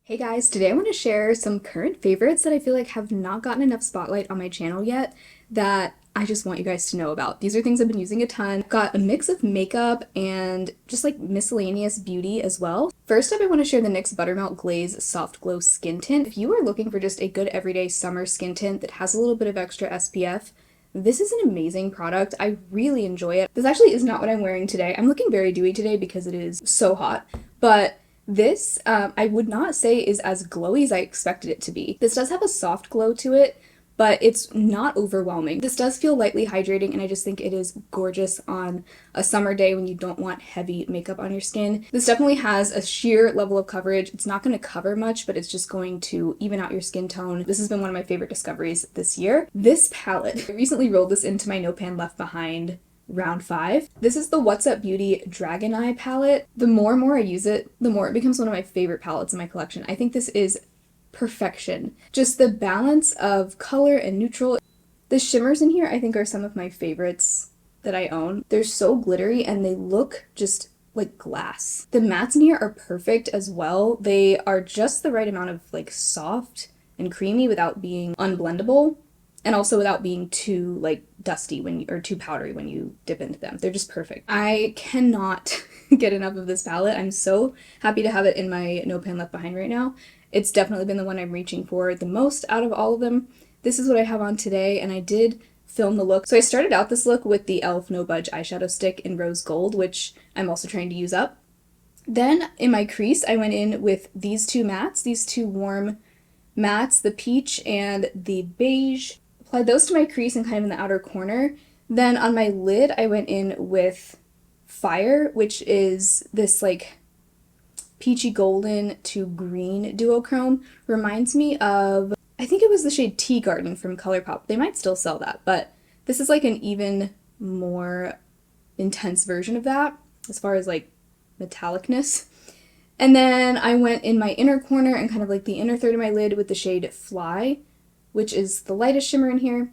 Hey guys, today I want to share some current favorites that I feel like have not gotten enough spotlight on my channel yet that I just want you guys to know about. These are things I've been using a ton. I've got a mix of makeup and just like miscellaneous beauty as well. First up, I want to share the NYX Buttermelt Glaze Soft Glow Skin Tint. If you are looking for just a good everyday summer skin tint that has a little bit of extra SPF, this is an amazing product. I really enjoy it. This actually is not what I'm wearing today. I'm looking very dewy today because it is so hot, but this, I would not say is as glowy as I expected it to be. This does have a soft glow to it, but it's not overwhelming. This does feel lightly hydrating, and I just think it is gorgeous on a summer day when you don't want heavy makeup on your skin. This definitely has a sheer level of coverage. It's not going to cover much, but it's just going to even out your skin tone. This has been one of my favorite discoveries this year. This palette, I recently rolled this into my No Pan Left Behind round 5. This is the What's Up Beauty Dragon Eye palette. The more and more I use it, the more it becomes one of my favorite palettes in my collection. I think this is perfection. Just the balance of color and neutral. The shimmers in here I think are some of my favorites that I own. They're so glittery and they look just like glass. The mattes in here are perfect as well. They are just the right amount of like soft and creamy without being unblendable, and also without being too like dusty or too powdery when you dip into them. They're just perfect. I cannot get enough of this palette. I'm so happy to have it in my No Pan Left Behind right now. It's definitely been the one I'm reaching for the most out of all of them. This is what I have on today, and I did film the look. So I started out this look with the e.l.f. No Budge eyeshadow stick in Rose Gold, which I'm also trying to use up. Then in my crease, I went in with these two mattes, these two warm mattes, the peach and the beige. Applied those to my crease and kind of in the outer corner. Then on my lid, I went in with Fire, which is this like peachy golden to green duochrome. Reminds me of, I think it was the shade Tea Garden from ColourPop. They might still sell that, but this is like an even more intense version of that as far as like metallicness. And then I went in my inner corner and kind of like the inner third of my lid with the shade Fly, which is the lightest shimmer in here.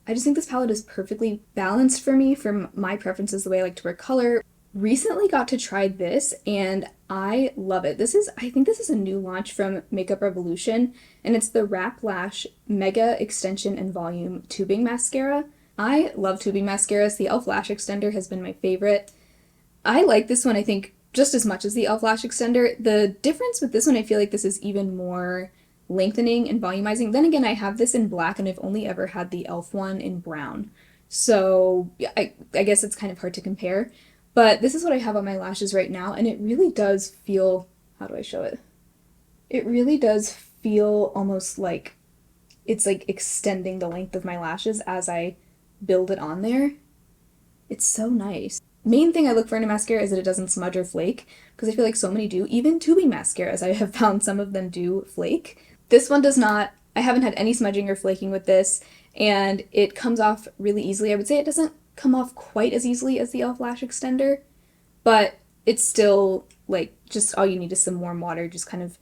I just think this palette is perfectly balanced for me, for my preferences, the way I like to wear color. Recently got to try this and I love it. I think this is a new launch from Makeup Revolution, and it's the Wrap Lash Mega Extension and Volume Tubing Mascara. I love tubing mascaras. The e.l.f. Lash Extender has been my favorite. I like this one, I think, just as much as the e.l.f. Lash Extender. The difference with this one, I feel like this is even more lengthening and volumizing. Then again, I have this in black and I've only ever had the e.l.f. one in brown. So yeah, I guess it's kind of hard to compare. But this is what I have on my lashes right now, and it really does feel, how do I show it? It really does feel almost like it's like extending the length of my lashes as I build it on there. It's so nice. Main thing I look for in a mascara is that it doesn't smudge or flake, because I feel like so many do. Even tubing mascaras, I have found some of them do flake. This one does not. I haven't had any smudging or flaking with this, and it comes off really easily. I would say it doesn't come off quite as easily as the e.l.f. Lash Extender, but it's still like just all you need is some warm water. Just kind of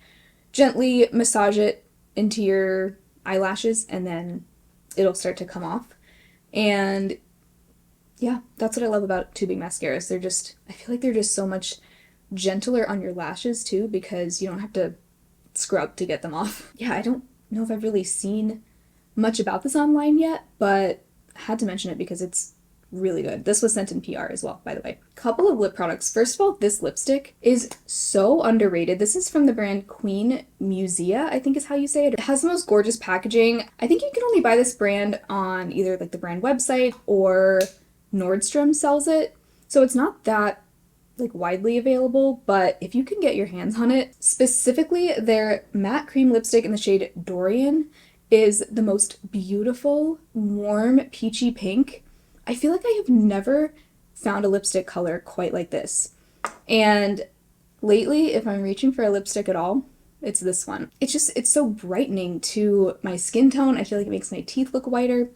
gently massage it into your eyelashes and then it'll start to come off. And yeah, that's what I love about tubing mascaras. I feel like they're just so much gentler on your lashes too, because you don't have to scrub to get them off. Yeah, I don't know if I've really seen much about this online yet, but I had to mention it because it's really good. This was sent in PR as well, by the way. Couple of lip products. First of all, this lipstick is so underrated. This is from the brand Queen Musia, I think is how you say it. It has the most gorgeous packaging. I think you can only buy this brand on either like the brand website or Nordstrom sells it. So it's not that like widely available, but if you can get your hands on it, specifically their matte cream lipstick in the shade Dorian is the most beautiful, warm, peachy pink. I feel like I have never found a lipstick color quite like this. And lately, if I'm reaching for a lipstick at all, it's this one. It's so brightening to my skin tone. I feel like it makes my teeth look whiter.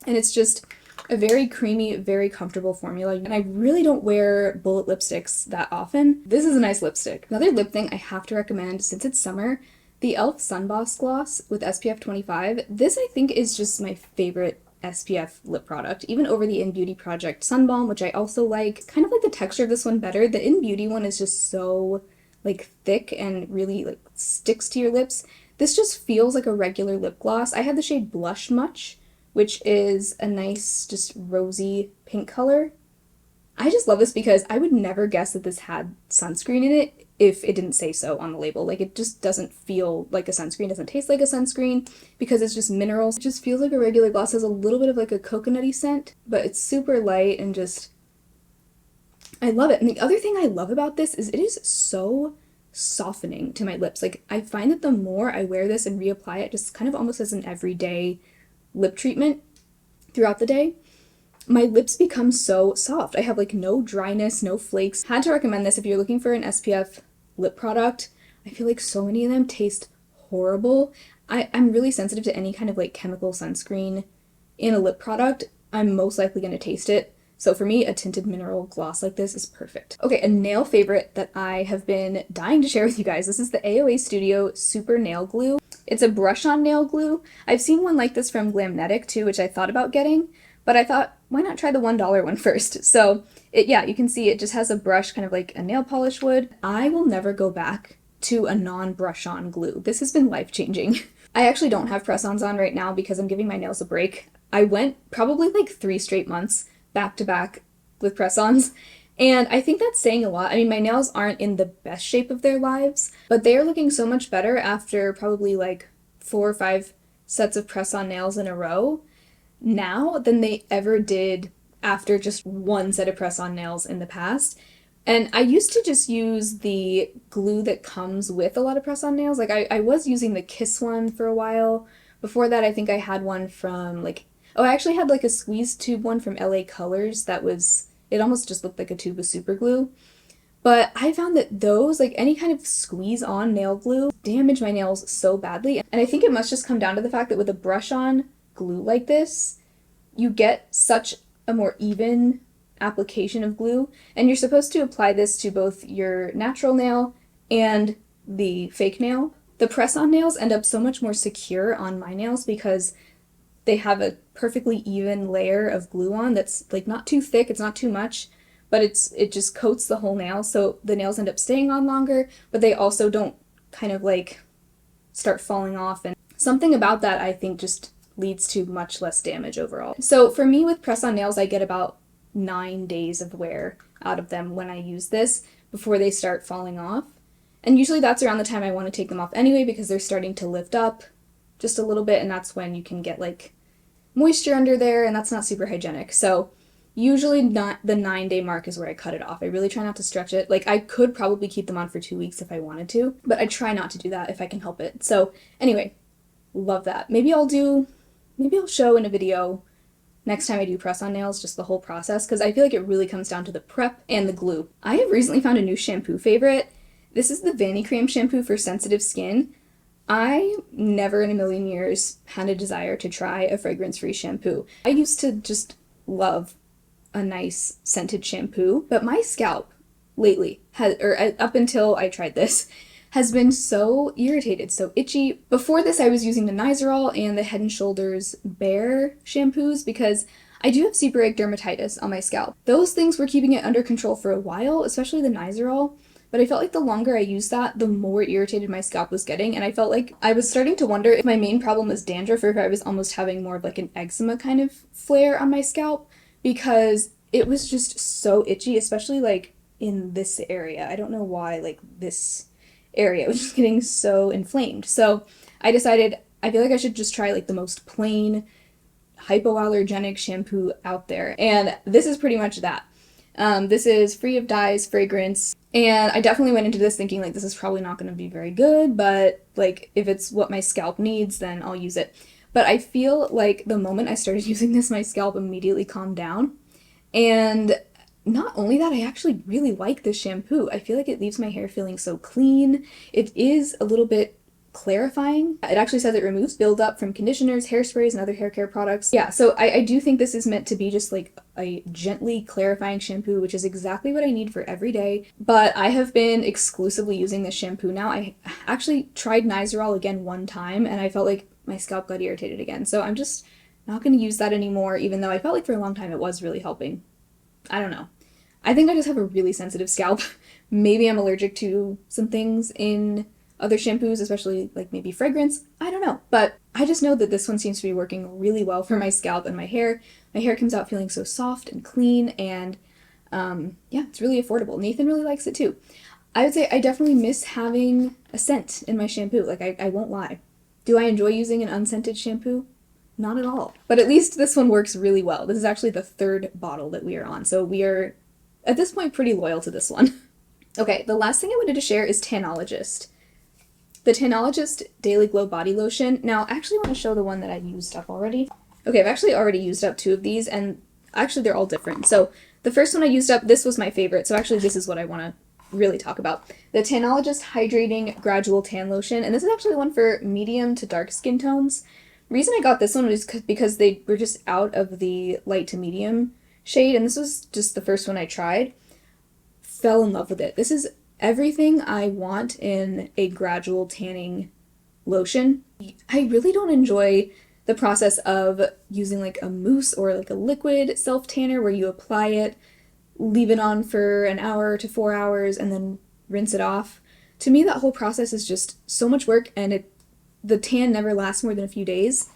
And it's just a very creamy, very comfortable formula. And I really don't wear bullet lipsticks that often. This is a nice lipstick. Another lip thing I have to recommend since it's summer, the e.l.f. Sunboss Gloss with SPF 25. This I think is just my favorite SPF lip product, even over the In Beauty Project Sun Balm, which I also like. Kind of like the texture of this one better. The In Beauty one is just so like thick and really like sticks to your lips. This just feels like a regular lip gloss. I have the shade Blush Much, which is a nice, just rosy pink color. I just love this because I would never guess that this had sunscreen in it if it didn't say so on the label. Like, it just doesn't feel like a sunscreen, doesn't taste like a sunscreen because it's just minerals. It just feels like a regular gloss. It has a little bit of like a coconutty scent, but it's super light and just, I love it. And the other thing I love about this is it is so softening to my lips. Like, I find that the more I wear this and reapply it, just kind of almost as an everyday lip treatment throughout the day, my lips become so soft. I have like no dryness, no flakes. Had to recommend this if you're looking for an SPF lip product. I feel like so many of them taste horrible. I'm really sensitive to any kind of like chemical sunscreen in a lip product. I'm most likely going to taste it. So for me, a tinted mineral gloss like this is perfect. Okay, a nail favorite that I have been dying to share with you guys. This is the AOA Studio Super Nail Glue. It's a brush-on nail glue. I've seen one like this from Glamnetic too, which I thought about getting, but I thought, why not try the $1 one first? So yeah, you can see it just has a brush, kind of like a nail polish would. I will never go back to a non-brush-on glue. This has been life-changing. I actually don't have press-ons on right now because I'm giving my nails a break. I went probably like 3 straight months back to back with press-ons, and I think that's saying a lot. I mean, my nails aren't in the best shape of their lives, but they are looking so much better after probably like 4 or 5 sets of press-on nails in a row now than they ever did after just 1 set of press-on nails in the past. And I used to just use the glue that comes with a lot of press-on nails. Like, I was using the Kiss one for a while. Before that, I think I had one from like, oh, I actually had like a squeeze tube one from LA Colors that was, it almost just looked like a tube of super glue. But I found that those, like any kind of squeeze-on nail glue, damage my nails so badly. And I think it must just come down to the fact that with a brush-on glue like this, you get such a more even application of glue, and you're supposed to apply this to both your natural nail and the fake nail. The press-on nails end up so much more secure on my nails because they have a perfectly even layer of glue on that's like not too thick, it's not too much, but it just coats the whole nail, so the nails end up staying on longer, but they also don't kind of like start falling off, and something about that I think just leads to much less damage overall. So for me with press-on nails, I get about 9 days of wear out of them when I use this before they start falling off. And usually that's around the time I want to take them off anyway because they're starting to lift up just a little bit, and that's when you can get like moisture under there, and that's not super hygienic. So usually not the 9-day mark is where I cut it off. I really try not to stretch it. Like, I could probably keep them on for 2 weeks if I wanted to, but I try not to do that if I can help it. So anyway, love that. Maybe I'll show in a video next time I do press-on nails just the whole process, because I feel like it really comes down to the prep and the glue. I have recently found a new shampoo favorite. This is the Vanicream Shampoo for sensitive skin. I never in a million years had a desire to try a fragrance-free shampoo. I used to just love a nice scented shampoo, but my scalp lately up until I tried this, has been so irritated, so itchy. Before this, I was using the Nizoral and the Head & Shoulders Bare shampoos because I do have seborrheic dermatitis on my scalp. Those things were keeping it under control for a while, especially the Nizoral, but I felt like the longer I used that, the more irritated my scalp was getting, and I felt like I was starting to wonder if my main problem was dandruff or if I was almost having more of like an eczema kind of flare on my scalp, because it was just so itchy, especially like in this area. I don't know why, like this area was just getting so inflamed. So I decided I feel like I should just try like the most plain hypoallergenic shampoo out there, and this is pretty much that. This is free of dyes, fragrance, and I definitely went into this thinking like this is probably not going to be very good, but like if it's what my scalp needs, then I'll use it. But I feel like the moment I started using this, my scalp immediately calmed down, and not only that, I actually really like this shampoo. I feel like it leaves my hair feeling so clean. It is a little bit clarifying. It actually says it removes buildup from conditioners, hairsprays, and other hair care products. Yeah, so I do think this is meant to be just like a gently clarifying shampoo, which is exactly what I need for every day. But I have been exclusively using this shampoo now. I actually tried Nizoral again one time, and I felt like my scalp got irritated again. So I'm just not going to use that anymore, even though I felt like for a long time it was really helping. I don't know. I think I just have a really sensitive scalp. Maybe I'm allergic to some things in other shampoos, especially like maybe fragrance. I don't know. But I just know that this one seems to be working really well for my scalp and my hair. My hair comes out feeling so soft and clean, and yeah, it's really affordable. Nathan really likes it too. I would say I definitely miss having a scent in my shampoo. Like, I won't lie. Do I enjoy using an unscented shampoo? Not at all. But at least this one works really well. This is actually the third bottle that we are on, so we are, at this point, pretty loyal to this one. Okay, the last thing I wanted to share is Tanologist. The Tanologist Daily Glow Body Lotion. Now, I actually want to show the one that I used up already. Okay, I've actually already used up 2 of these, and actually they're all different. So the first one I used up, this was my favorite, so actually this is what I want to really talk about. The Tanologist Hydrating Gradual Tan Lotion, and this is actually the one for medium to dark skin tones. The reason I got this one was because they were just out of the light to medium shade, and this was just the first one I tried. Fell in love with it. This is everything I want in a gradual tanning lotion. I really don't enjoy the process of using like a mousse or like a liquid self tanner where you apply it, leave it on for an hour to 4 hours, and then rinse it off. To me, that whole process is just so much work, and the tan never lasts more than a few days.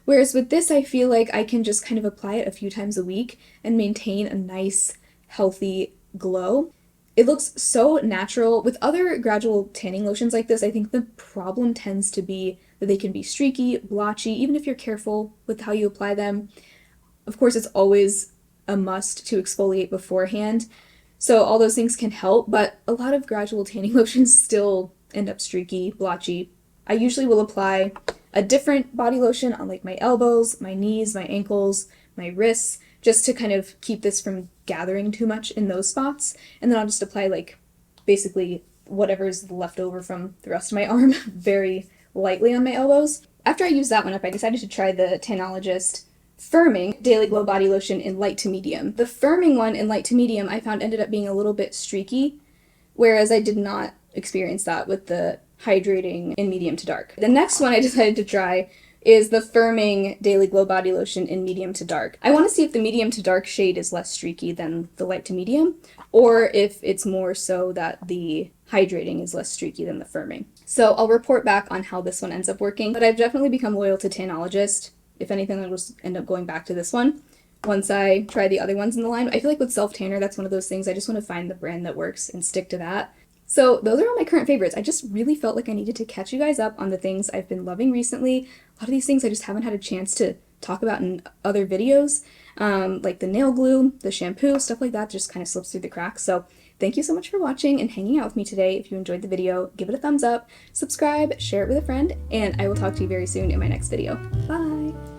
Whereas with this, I feel like I can just kind of apply it a few times a week and maintain a nice, healthy glow. It looks so natural. With other gradual tanning lotions like this, I think the problem tends to be that they can be streaky, blotchy, even if you're careful with how you apply them. Of course, it's always a must to exfoliate beforehand, so all those things can help, but a lot of gradual tanning lotions still end up streaky, blotchy. I usually will apply a different body lotion on like my elbows, my knees, my ankles, my wrists, just to kind of keep this from gathering too much in those spots, and then I'll just apply like basically whatever's left over from the rest of my arm very lightly on my elbows. After I used that one up, I decided to try the Tanologist Firming Daily Glow Body Lotion in light to medium. The firming one in light to medium I found ended up being a little bit streaky, whereas I did not experience that with the hydrating in medium to dark. The next one I decided to try is the Firming Daily Glow Body Lotion in medium to dark. I want to see if the medium to dark shade is less streaky than the light to medium, or if it's more so that the hydrating is less streaky than the firming. So I'll report back on how this one ends up working, but I've definitely become loyal to Tanologist. If anything, I'll just end up going back to this one once I try the other ones in the line. I feel like with self-tanner, that's one of those things I just want to find the brand that works and stick to that. So those are all my current favorites. I just really felt like I needed to catch you guys up on the things I've been loving recently. A lot of these things I just haven't had a chance to talk about in other videos, like the nail glue, the shampoo, stuff like that just kind of slips through the cracks. So thank you so much for watching and hanging out with me today. If you enjoyed the video, give it a thumbs up, subscribe, share it with a friend, and I will talk to you very soon in my next video. Bye!